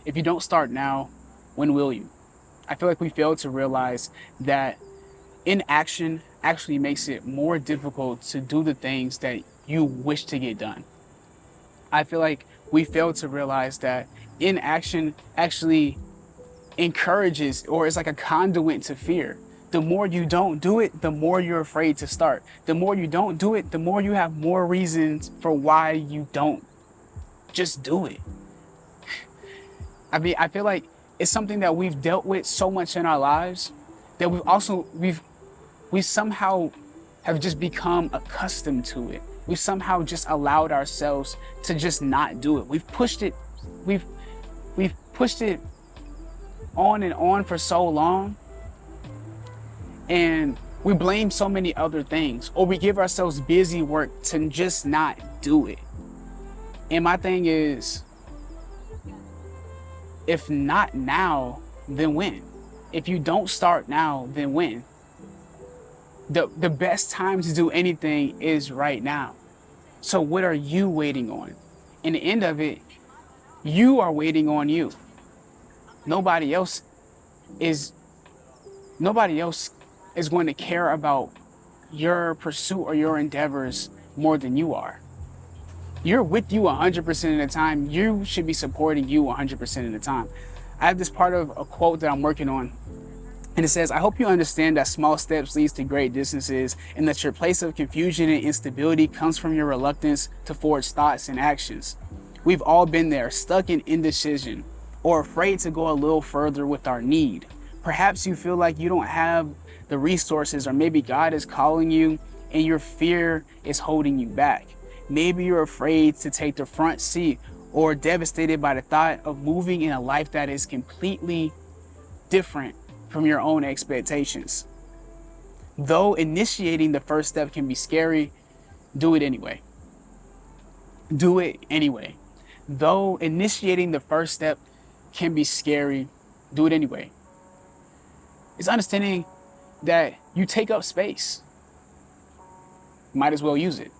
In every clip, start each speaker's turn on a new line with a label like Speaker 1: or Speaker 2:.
Speaker 1: If you don't start now, when will you? I feel like we fail to realize that inaction actually makes it more difficult to do the things that you wish to get done. I feel like we fail to realize that inaction actually encourages or is like a conduit to fear. The more you don't do it, the more you're afraid to start. The more you don't do it, the more you have more reasons for why you don't just do it. I mean, I feel like it's something that we've dealt with so much in our lives that we somehow have just become accustomed to it. We've somehow just allowed ourselves to just not do it. We've we've pushed it on and on for so long, and we blame so many other things, or we give ourselves busy work to just not do it. And my thing is, if not now, then when? If you don't start now, then when? The best time to do anything is right now. So what are you waiting on? In the end of it, you are waiting on you. Nobody else is nobody else is going to care about your pursuit or your endeavors more than you are. You're with you 100% of the time. You should be supporting you 100% of the time. I have this part of a quote that I'm working on, and it says, I hope you understand that small steps leads to great distances, and that your place of confusion and instability comes from your reluctance to forge thoughts and actions. We've all been there, stuck in indecision, or afraid to go a little further with our need. Perhaps you feel like you don't have the resources, or maybe God is calling you and your fear is holding you back. Maybe you're afraid to take the front seat, or devastated by the thought of moving in a life that is completely different from your own expectations. Though initiating the first step can be scary, do it anyway. Do it anyway. Though initiating the first step can be scary, do it anyway. It's understanding that you take up space. Might as well use it.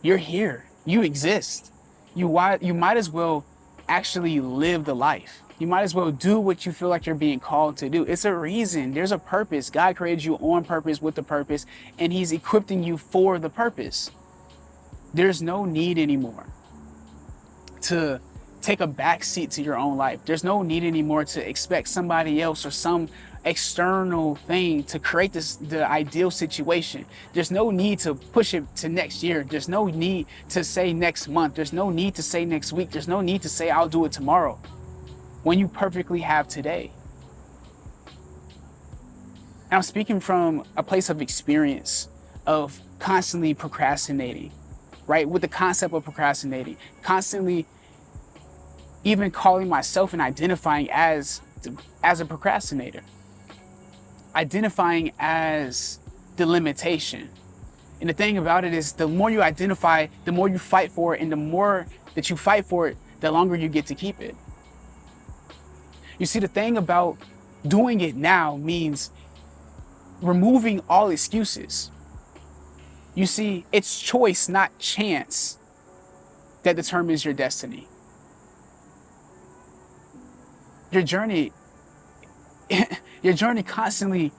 Speaker 1: You're here. You exist. You might as well actually live the life. You might as well do what you feel like you're being called to do. It's a reason. There's a purpose. God created you on purpose with the purpose, and He's equipping you for the purpose. There's no need anymore to take a back seat to your own life. There's no need anymore to expect somebody else or some external thing to create the ideal situation. There's no need to push it to next year. There's no need to say next month. There's no need to say next week. There's no need to say I'll do it tomorrow, when you perfectly have today. And I'm speaking from a place of experience of constantly procrastinating, right? With the concept of procrastinating, constantly even calling myself and identifying as a procrastinator, identifying as the limitation. And the thing about it is, the more you identify, the more you fight for it, and the more that you fight for it, the longer you get to keep it. You see, the thing about doing it now means removing all excuses. You see, it's choice, not chance, that determines your destiny. Your journey constantly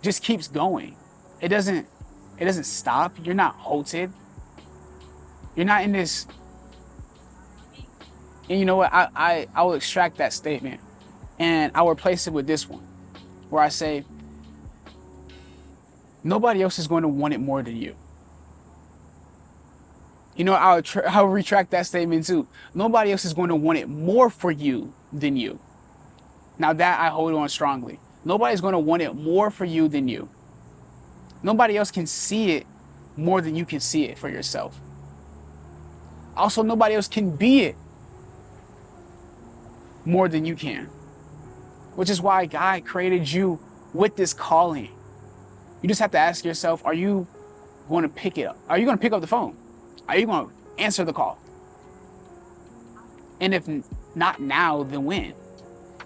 Speaker 1: just keeps going. It doesn't stop. You're not halted. You're not in this. And you know what? I will extract that statement and I will replace it with this one, where I say, nobody else is going to want it more than you. You know, I'll retract that statement too. Nobody else is going to want it more for you than you. Now that I hold on strongly. Nobody's going to want it more for you than you. Nobody else can see it more than you can see it for yourself. Also, nobody else can be it more than you can. Which is why God created you with this calling. You just have to ask yourself, are you going to pick it up? Are you going to pick up the phone? Are you going to answer the call? And if not now, then when?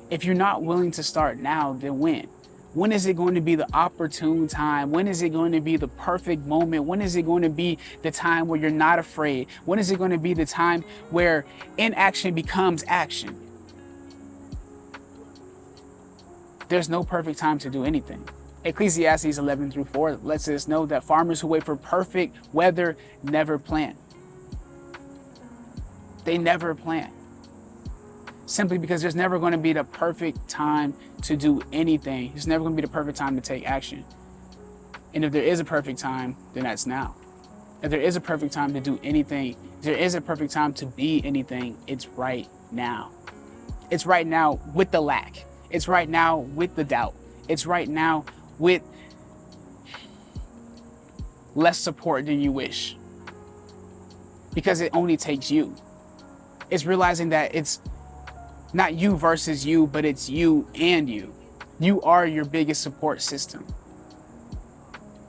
Speaker 1: If you're not willing to start now, then when? When is it going to be the opportune time? When is it going to be the perfect moment? When is it going to be the time where you're not afraid? When is it going to be the time where inaction becomes action? There's no perfect time to do anything. Ecclesiastes 11-4 lets us know that farmers who wait for perfect weather never plant. They never plant. Simply because there's never going to be the perfect time to do anything. There's never going to be the perfect time to take action. And if there is a perfect time, then that's now. If there is a perfect time to do anything, if there is a perfect time to be anything, it's right now. It's right now with the lack. It's right now with the doubt. It's right now with less support than you wish. Because it only takes you. It's realizing that it's not you versus you, but it's you and you. You are your biggest support system.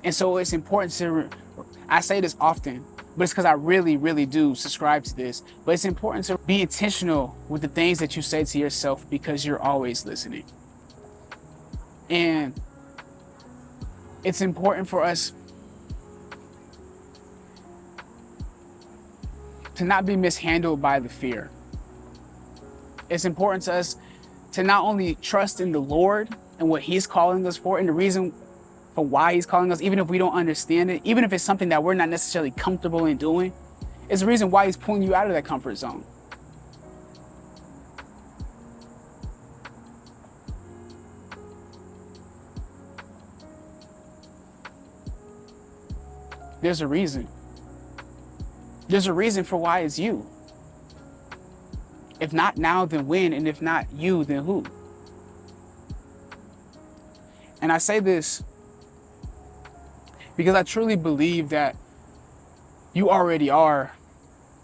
Speaker 1: And so it's important to, I say this often, but it's because I really, really do subscribe to this. But it's important to be intentional with the things that you say to yourself because you're always listening. And it's important for us to not be mishandled by the fear. It's important to us to not only trust in the Lord and what He's calling us for and the reason for why He's calling us, even if we don't understand it, even if it's something that we're not necessarily comfortable in doing, it's the reason why He's pulling you out of that comfort zone. There's a reason. There's a reason for why it's you. If not now, then when? And if not you, then who? And I say this because I truly believe that you already are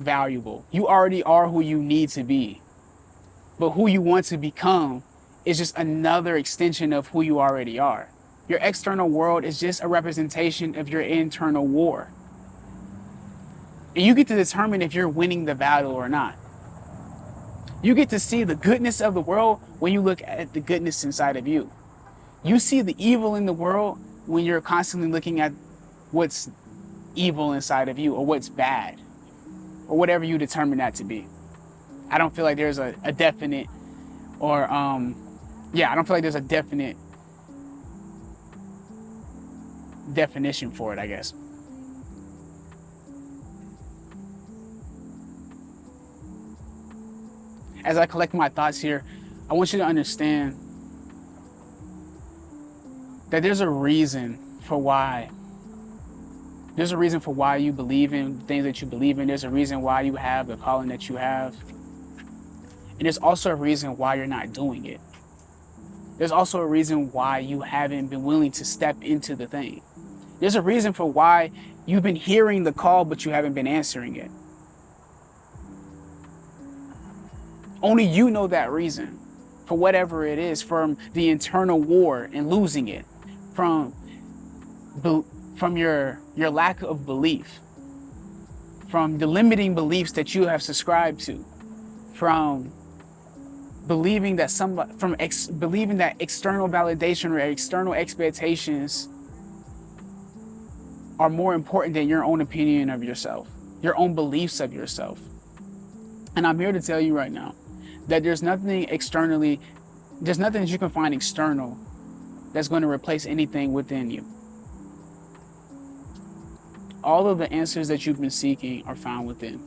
Speaker 1: valuable. You already are who you need to be. But who you want to become is just another extension of who you already are. Your external world is just a representation of your internal war. And you get to determine if you're winning the battle or not. You get to see the goodness of the world when you look at the goodness inside of you. You see the evil in the world when you're constantly looking at what's evil inside of you or what's bad or whatever you determine that to be. I don't feel like there's a definite or, I don't feel like there's a definite definition for it, I guess. As I collect my thoughts here, I want you to understand that there's a reason for why. There's a reason for why you believe in things that you believe in. There's a reason why you have the calling that you have. And there's also a reason why you're not doing it. There's also a reason why you haven't been willing to step into the thing. There's a reason for why you've been hearing the call, but you haven't been answering it. Only you know that reason for whatever it is, from the internal war and losing it, from your lack of belief, from the limiting beliefs that you have subscribed to, from believing that believing that external validation or external expectations are more important than your own opinion of yourself, your own beliefs of yourself. And I'm here to tell you right now that there's nothing that you can find external that's going to replace anything within you. All of the answers that you've been seeking are found within.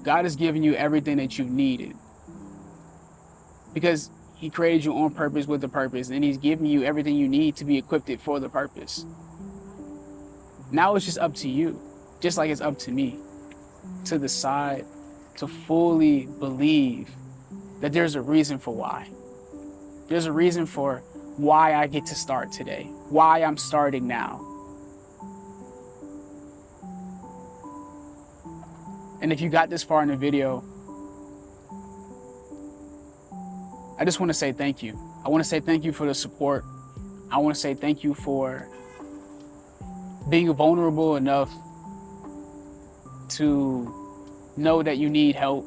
Speaker 1: God has given you everything that you needed because He created you on purpose with a purpose, and He's given you everything you need to be equipped for the purpose. Now it's just up to you, just like it's up to me, to decide to fully believe that there's a reason for why. There's a reason for why I get to start today, why I'm starting now. And if you got this far in the video, I just want to say thank you. I want to say thank you for the support. I want to say thank you for being vulnerable enough to know that you need help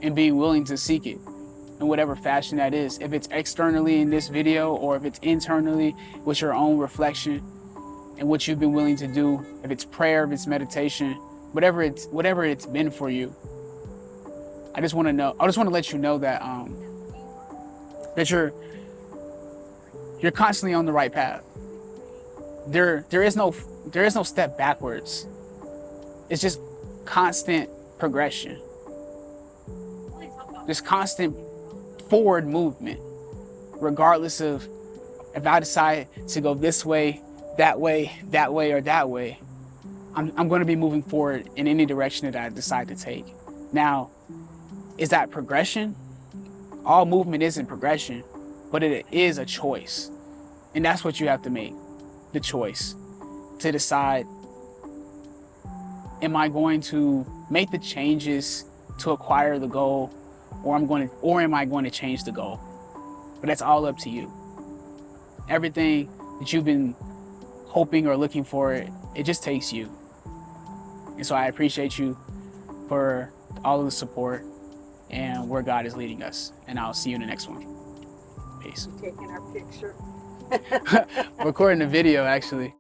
Speaker 1: and being willing to seek it in whatever fashion that is. If it's externally in this video or if it's internally with your own reflection and what you've been willing to do, if it's prayer, if it's meditation, whatever it's been for you, I just want to let you know that that you're constantly on the right path. There is no step backwards. It's just constant progression. Just constant forward movement, regardless of if I decide to go this way, that way, that way, or that way. I'm going to be moving forward in any direction that I decide to take. Now, is that progression? All movement isn't progression, but it is a choice. And that's what you have to make, the choice to decide, am I going to make the changes to acquire the goal, or am I going to change the goal? But that's all up to you. Everything that you've been hoping or looking for, it just takes you. And so I appreciate you for all of the support and where God is leading us. And I'll see you in the next one. Peace.
Speaker 2: Taking our picture.
Speaker 1: Recording the video, actually.